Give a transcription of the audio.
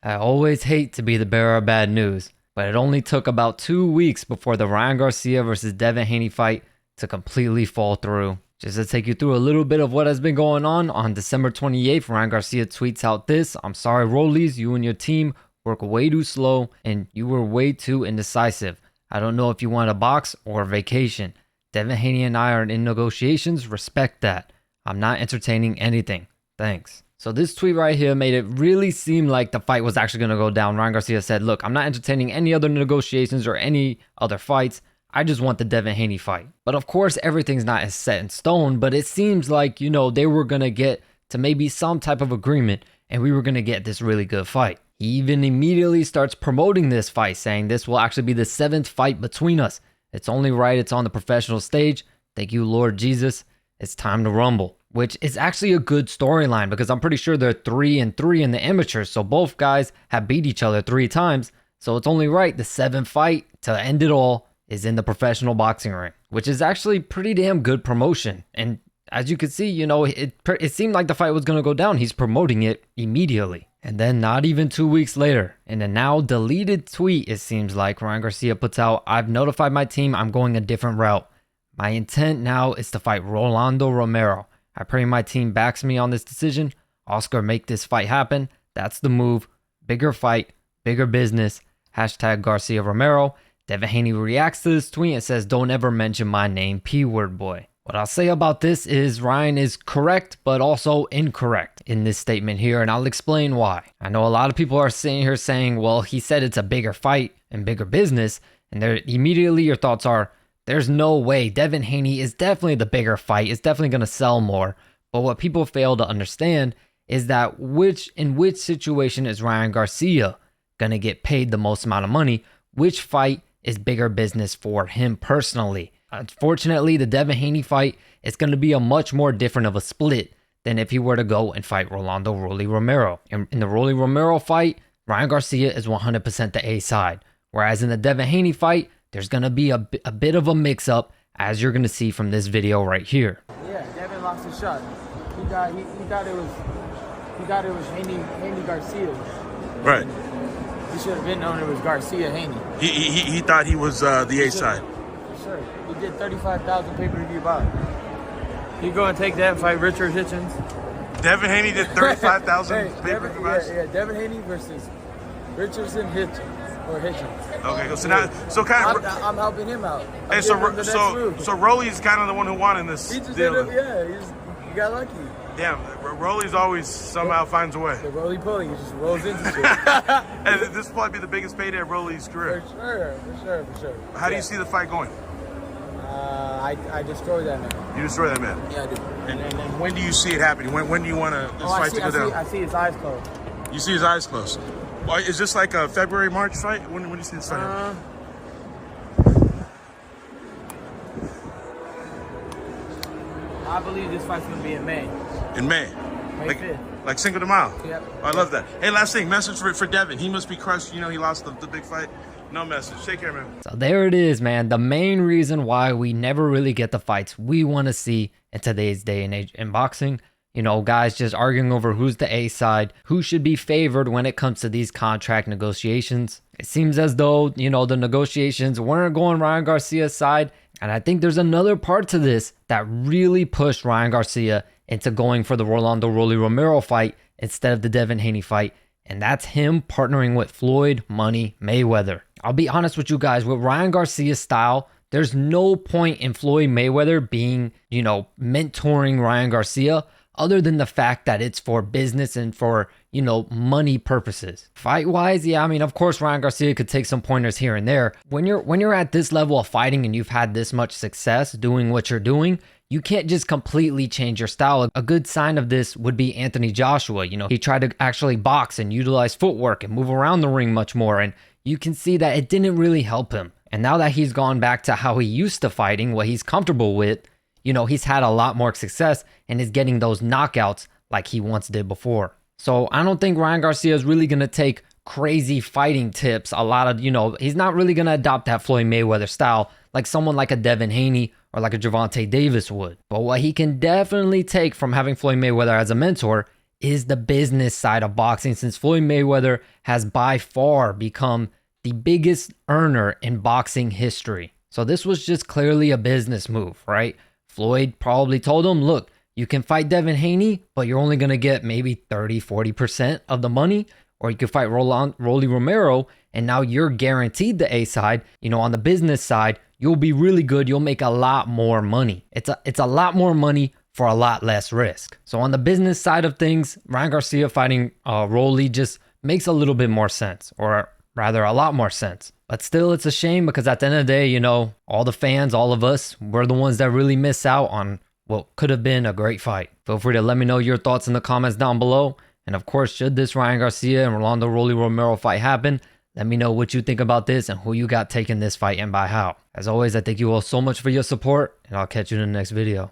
I always hate to be the bearer of bad news, but it only took about 2 weeks before the Ryan Garcia versus Devin Haney fight to completely fall through. Just to take you through a little bit of what has been going on December 28th, Ryan Garcia tweets out this: "I'm sorry, Rollies, you and your team work way too slow and you were way too indecisive. I don't know if you want a box or a vacation. Devin Haney and I are in negotiations, respect that. I'm not entertaining anything. Thanks." So this tweet right here made it really seem like the fight was actually going to go down. Ryan Garcia said, "Look, I'm not entertaining any other negotiations or any other fights. I just want the Devin Haney fight." But of course, everything's not as set in stone, but it seems like, they were going to get to maybe some type of agreement and we were going to get this really good fight. He even immediately starts promoting this fight, saying this will actually be the 7th fight between us. It's only right it's on the professional stage. Thank you, Lord Jesus. It's time to rumble. Which is actually a good storyline because I'm pretty sure they're 3-3 in the amateurs. So both guys have beat each other 3 times. So it's only right the 7th fight to end it all is in the professional boxing ring, which is actually pretty damn good promotion. And as you can see, it seemed like the fight was going to go down. He's promoting it immediately. And then not even 2 weeks later, in a now deleted tweet, it seems like Ryan Garcia puts out, "I've notified my team I'm going a different route. My intent now is to fight Rolando Romero. I pray my team backs me on this decision. Oscar, make this fight happen. That's the move. Bigger fight, bigger business. Hashtag Garcia Romero." Devin Haney reacts to this tweet and says, "Don't ever mention my name, P-word boy." What I'll say about this is Ryan is correct, but also incorrect in this statement here, and I'll explain why. I know a lot of people are sitting here saying, well, he said it's a bigger fight and bigger business, and immediately your thoughts are, there's no way. Devin Haney is definitely the bigger fight. It's definitely going to sell more. But what people fail to understand is that in which situation is Ryan Garcia going to get paid the most amount of money? Which fight is bigger business for him personally? Unfortunately, the Devin Haney fight is going to be a much more different of a split than if he were to go and fight Rolando Rolly Romero. In the Rolly Romero fight, Ryan Garcia is 100% the A side. Whereas in the Devin Haney fight, there's going to be a bit of a mix-up, as you're going to see from this video right here. Yeah, Devin lost his shot. He thought it was Haney Garcia. Right. He should have been known it was Garcia Haney. He thought he was the A side. For sure. He did 35,000 pay-per-view buys. You go and take that and fight Richard Hitchens. Devin Haney did 35,000 Hey, pay-per-view buys? Yeah, Devin Haney versus Richardson Hitchens. Or Hitchens. Okay, so kind of... I'm helping him out. Hey, so Rolly's kind of the one who won in this He just deal. ended up, he got lucky. Yeah, Rolly's always somehow finds a way. The roly-poly, he just rolls into shit. And this will probably be the biggest payday of Rolly's career. For sure. How do you see the fight going? I destroyed that man. You destroy that man? Yeah, I do. And when do you see it happening? When do you want this fight to go down? I see his eyes closed. You see his eyes closed. Well, is this like a February, March fight? When do you see this fight happen? I believe this fight's gonna be in May. In May? May 5th. Like Cinco de Mayo? Yep. I love that. Hey, last thing, message for Devin. He must be crushed. He lost the big fight. No message. Take care, man. So there it is, man. The main reason why we never really get the fights we want to see in today's day and age in boxing. Guys just arguing over who's the A side, who should be favored when it comes to these contract negotiations. It seems as though, the negotiations weren't going Ryan Garcia's side. And I think there's another part to this that really pushed Ryan Garcia into going for the Rolando Rolly Romero fight instead of the Devin Haney fight. And that's him partnering with Floyd Money Mayweather. I'll be honest with you guys, with Ryan Garcia's style, there's no point in Floyd Mayweather being, mentoring Ryan Garcia other than the fact that it's for business and for, money purposes. Fight-wise, yeah, of course Ryan Garcia could take some pointers here and there. When you're at this level of fighting and you've had this much success doing what you're doing, you can't just completely change your style. A good sign of this would be Anthony Joshua. He tried to actually box and utilize footwork and move around the ring much more, and you can see that it didn't really help him. And now that he's gone back to how he used to fighting, what he's comfortable with, he's had a lot more success and is getting those knockouts like he once did before. So I don't think Ryan Garcia is really going to take crazy fighting tips. He's not really going to adopt that Floyd Mayweather style like someone like a Devin Haney or like a Gervonta Davis would. But what he can definitely take from having Floyd Mayweather as a mentor is the business side of boxing, since Floyd Mayweather has by far become the biggest earner in boxing history. So this was just clearly a business move, right? Floyd probably told him, look, you can fight Devin Haney, but you're only going to get maybe 30-40% of the money. Or you could fight Rolly Romero, and now you're guaranteed the A side. You know, on the business side, you'll be really good. You'll make a lot more money. It's a lot more money for a lot less risk. So on the business side of things, Ryan Garcia fighting Rolly just makes a little bit more sense, or rather a lot more sense. But still, it's a shame because at the end of the day, you know, all the fans, all of us, we're the ones that really miss out on what could have been a great fight. Feel free to let me know your thoughts in the comments down below. And of course, should this Ryan Garcia and Rolando Rolly Romero fight happen, let me know what you think about this and who you got taking this fight and by how. As always, I thank you all so much for your support, and I'll catch you in the next video.